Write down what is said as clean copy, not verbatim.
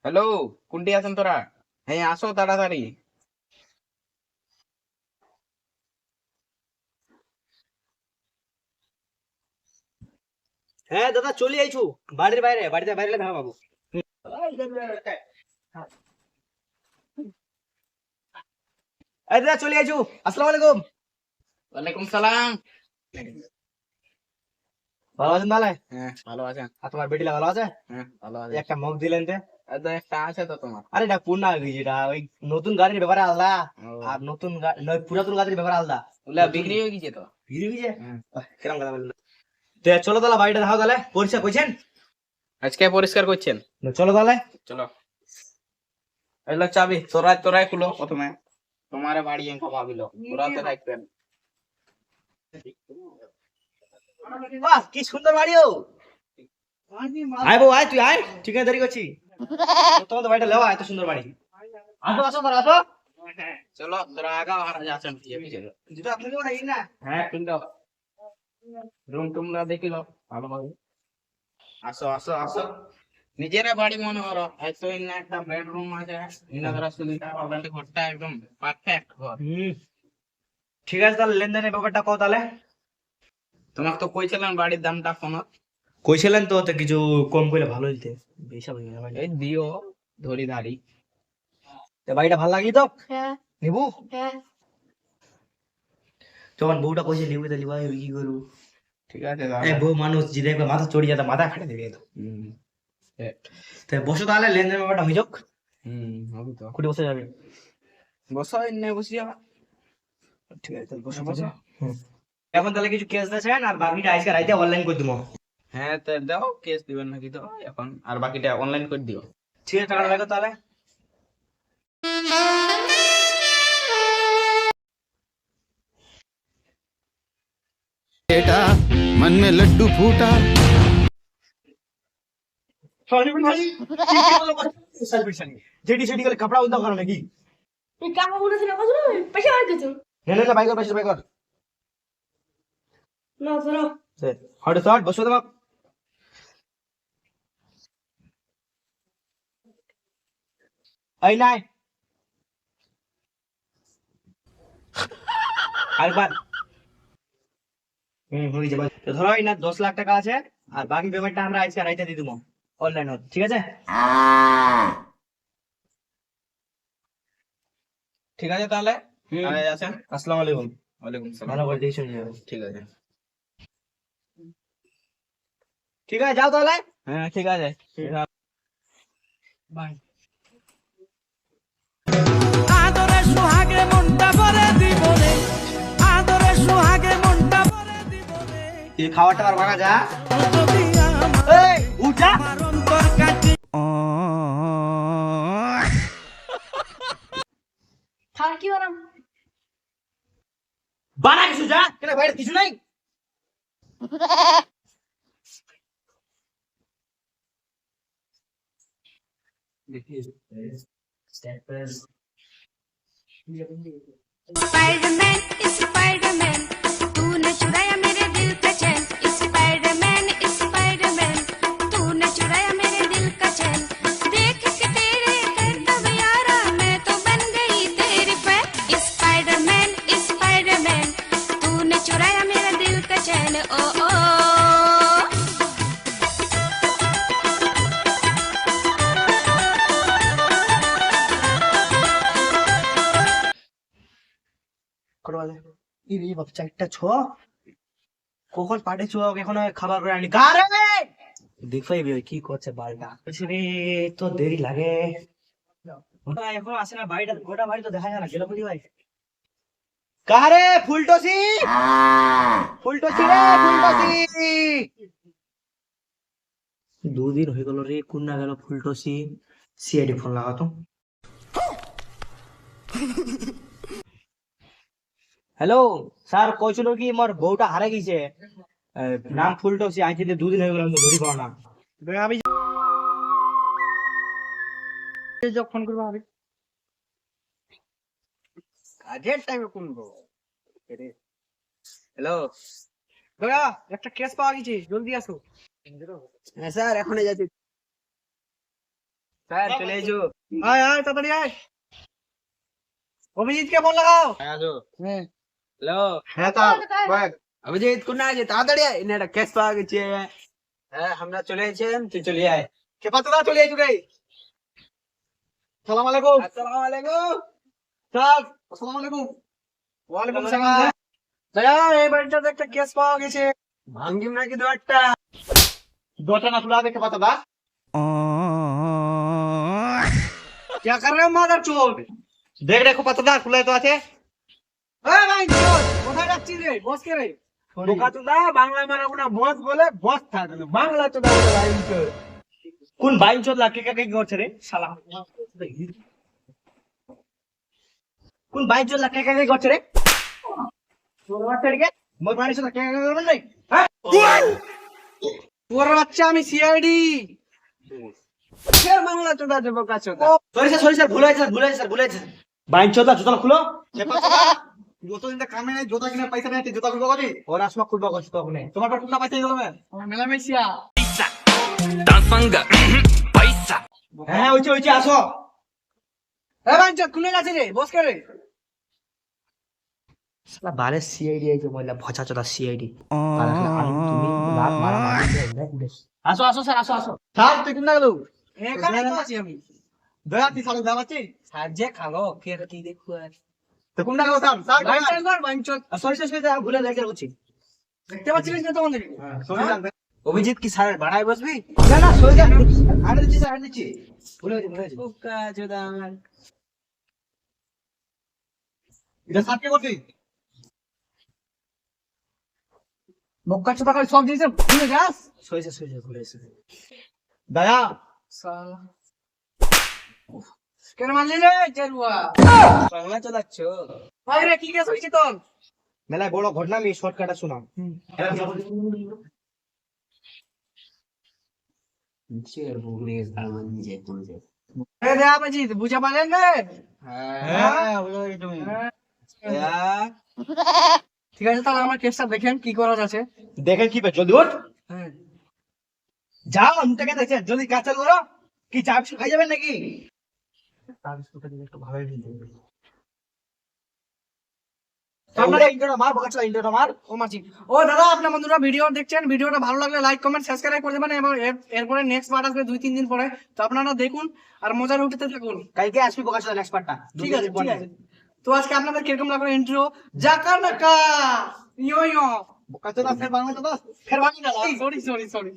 Hello, কোনটি আছেন তোরা? হ্যাঁ, আসো তাড়াতাড়ি। হ্যাঁ দাদা চলে আইছু। বাড়ির বাইরে, বাড়িতে বাইরে দেখা পাবো। এই দাদা চলে আইছু। আসসালামু আলাইকুম। ওয়ালাইকুম সালাম। ভালো আছেন তাহলে? হ্যাঁ, ভালো আছেন? আর তোমার বেটিলা ভালো আছে? হ্যাঁ, ভালো আছে। একটা মগ দিলেন তে। তো একটা আছে তো তোমার। আরে এটা পুরনা গেছে, এটা ওই নতুন গাড়ির ব্যাপারে আলাদা। ও, আর নতুন নয় পুরাতন গাড়ির ব্যাপারে আলাদা। ওগুলা বিক্রি হয়ে গেছে তো। ভিড় গেছে। হ্যাঁ। কিরম কথা বললেন? তে চলো তাহলে বাড়িটা দেখাও তাহলে। পরিষ্কার করছেন? আজকে পরিষ্কার করছেন? চলো তাহলে। চলো। এলো চাবি, তোরাই তোরাই খুলো প্রথমে। তোমার বাড়ি এঙ্কা ভাবিল তোরা তো রাখবেন। বাহ কি সুন্দর বাড়িও। আয় বউ আয়, তুই আয়, ঠিক আছে দেরি করছি। তোমার তো বাড়িটা লেওয়া এত সুন্দর বাড়ি। আসো আসো তোরা আসো। চলো তোরা আগা হারা যাচ্ছেন যেটা আপনাকে বাড়ি না। হ্যাঁ, কিন্তু রুম টুমরা দেখিল ভালোভাবে। আসো আসো আসো, নিজের বাড়ি মনে করো। এত ইন্না একটা বেডরুম আছে, ইন্না ধরা সুবিধা পাবেন। ঘরটা একদম পারফেক্ট ঘর। ঠিক আছে তাহলে লেনদেনের ব্যাপারটা কও তাহলে। তোমাকে তো কইছিলাম বাড়ির দামটা ফোন। কইছিলেন তো তো কিছু কম করলে ভালো হইতে। বেশা হয়ে গেল এই দিও ধরি ধারি। তো বাড়িটা ভালো লাগলি তো? হ্যাঁ নিবু? হ্যাঁ তখন বউটা কইছে নিবু তো লিবা কি করু? ঠিক আছে এই তাহলে। বউ মানুষ যদি একবার মাথা চড়ি যায় মাথা ফাটে দিবে তো। হুম, তো বসো তাহলে লেনদেনের ব্যাপারটা হই যাক। হবে তো। কুটি বসে যাবে। বসো, এনে বসি যাবা। ঠিক আছে তাহলে বসো বসো। বসো। এখন তাহলে কিছু ক্যাশ দেন আর বাকিটা আজকে রাইতে অনলাইন করে দিবো। হ্যাঁ, তো দাও, কেস দিবেন নাকি তো এখন, আর বাকিটা অনলাইন করে দিও। ঠিক আছে টাকাটা রাখো তাহলে। बेटा मन में लड्डू फूटा। যেটি সেটি করে কাপড়া উদ্ধার করো নাকি? তুই কাকা বলেছিস না কত পয়সা বার করছো না না বাইকর পয়সা বাইকর। না ধরো হট শট বসো তোমার। এই নাই আরেকবার। হয়ে যাবে। তো ধরো এই না 10 লাখ টাকা আছে আর বাকি পেমেন্টটা আমরা আজকে রাইতে দিয়ে দেবো অনলাইন, ঠিক আছে? ঠিক আছে তাহলে। হুম। আরে আছেন। আসসালামু আলাইকুম। ওয়ালাইকুম সালাম। ভালো করে দেখে শুনে যাবে। ঠিক আছে। ঠিক আছে যাও তাহলে। হ্যাঁ, ঠিক আছে। বাই। আদরে সোহাগে মনটা ভরে দিবনে, আদরে সোহাগে মনটা ভরে দিবনে, এই খাওয়াটা আর ভাগা যা। যদি এই উঠ যা। আমার অন্তর কাটে। খাওয়ার কি বানাম বানা কিছু যা, কেন বাইরে কিছু নাই? स्पाइडरमैन स्पाइडरमैन तूने चुराया मेरे दिल का चैन स्पाइडरमैन स्पाइडरमैन तूने चुराया मेरे दिल का चैन देख के तेरे करतब यारा मैं तो बन गई तेरी फैन स्पाइडरमैन स्पाइडरमैन तूने चुराया मेरा दिल का चैन ओ ओ চারটা ছ কখন পাঠিয়েছ এখন খাবার করে আনি কারে দেখো কি করছে বালটা রে। তো দেরি লাগে ওটা এখন আসে না বাড়িটা, গোটা বাড়ি তো দেখা যায় না। গেল বুঝি ভাই কারে ফুলটসি ফুলটসি রে ফুলটসি। 2 দিন হয়ে গেল রে, কোন না গেল ফুলটসি। সিআইডি ফোন লাগাতো। হ্যালো স্যার, কইছিল কি মোর বউটা হারে গেছে। নাম ফুলটসি, আইতে 2 দিন হয়ে গেল, আমি ধরি পাও না। আমি যখন ফোন করবো আমি কাজের টাইমে কোন গো। হ্যালো দয়া একটা কেস পাওয়া গেছে, জলদি আসো। হ্যাঁ স্যার, এখনই যাচ্ছি। স্যার চলে এসো। আয় আয় তাড়াতাড়ি আয়। অভিজিৎকে ফোন লাগাও। হ্যালো হ্যাঁ স্যার বল। অভিজিৎ কোনা আছে তাড়াতাড়ি আয় এটা কেস পাওয়া গেছে হ্যাঁ আমরা চলে এসেছেন, তুই চলে আয়। কে পাতলা চলে আইছো রে। সালাম আলাইকুম। আসসালামু আলাইকুম স্যার আসসালামু আলাইকুম। ওয়ালাইকুম সালাম। দয়া এই বাড়িটাতে একটা কেস পাওয়া গেছে। ভাঙ্গিম নাকি দুয়ারটা दोटा ना खुला देखे पता था क्या कर रहे हो मादर चोर देख देखो पता था खुला तो आते ए भाई चोर কোথায় যাচ্ছিস রে বস কে রে বোকা চোদা বাংলা মারা কোনা বস বলে বস থাকে বাংলা চোদা বলে লাইন তো কোন বাইন চোদ লাকে কাকে কি করছে রে শালা কোন বাইন চোদ লাকে কাকে করছে রে তোর বাচ্চা রে মোর বাড়ি চোদ কাকে কাকে করবে রে হ্যাঁ তোর বাচ্চা আমি সিআইডি ফের বাংলা চোদা যে বোকা চোদা সরি স্যার ভুল হয়েছে বাইন চোদা জুতা খুলো যত দিন কামে নাই জুতা কিনে পয়সা নেই জুতা খুলবো কদি ওর আসমা খুলবো কষ্ট তখন তোমার পর কোনটা পয়সা দিলো মেলা মেসিয়া হ্যাঁ ওইছে আসো এ বাইন চোদ খুলে গেছে রে বস কে রে শালা বারে সিআইডি আইছে মইলা ভচা চোদা সিআইডি তুমি লাত মারা আসো স্যার আসো স্যার তুই কোন গেল এখানে তো আছি আমি দয়া তুই সালে যাবাচ্ছি স্যার যে খালো কে কি দেখো তো কোন গেল স্যার বাইনচোদ সরি ভুলে লেগে গেছি দেখতে পাচ্ছিস না তোমাদের সরি জানবে অভিজিৎ কি স্যার বাড়ায় বসবি না সরি যা আরে দিচ্ছি স্যার দিচ্ছি ভুলে গেছি বোকা চোদা এটা স্যার কে করছিস মক্কা চোদা করে সব জিনিস ভুলে যাস সরি ভুলে গেছি দয়া কেন মানলি রে জেরুয়া বাংলা চোদাচ্ছো ভাই রে কি কেস হইছে তোর মেলায় বড় ঘটনা আমি শর্টকাটে শোনাম এ দে আপজি বুঝা পালেন রে হ্যাঁ বুঝা তুমি ঠিক আছে তাহলে আমার কেসটা দেখেন কি করা যাচ্ছে দেখেন কি জলদি ওঠ যাও আমি তোকে দেখছি জলদি কাজ চালু করো কি চা বিস্কুট খাই যাবেন নাকি চা বিস্কুটটা দিলে একটু ভালোই ও দাদা আপনার বন্ধুরা ভিডিও দেখছেন ভিডিওটা ভালো লাগলে লাইক কমেন্ট সাবস্ক্রাইব করে দেবেন এবং এরপরে নেক্সট পার্ট আসবে 2-3 দিন পরে তো আপনারা দেখুন আর মজার উঠতে থাকুন কালকে আসবি বোকা চোদা নেক্সট পার্টটা ঠিক আছে তো আজকে আপনাদের কিরকম লাগলো ইন্ট্রো জাকারনাকা ইয়ো বোকা চোদা ফের বাংলা চোদা ফের বাংলা সরি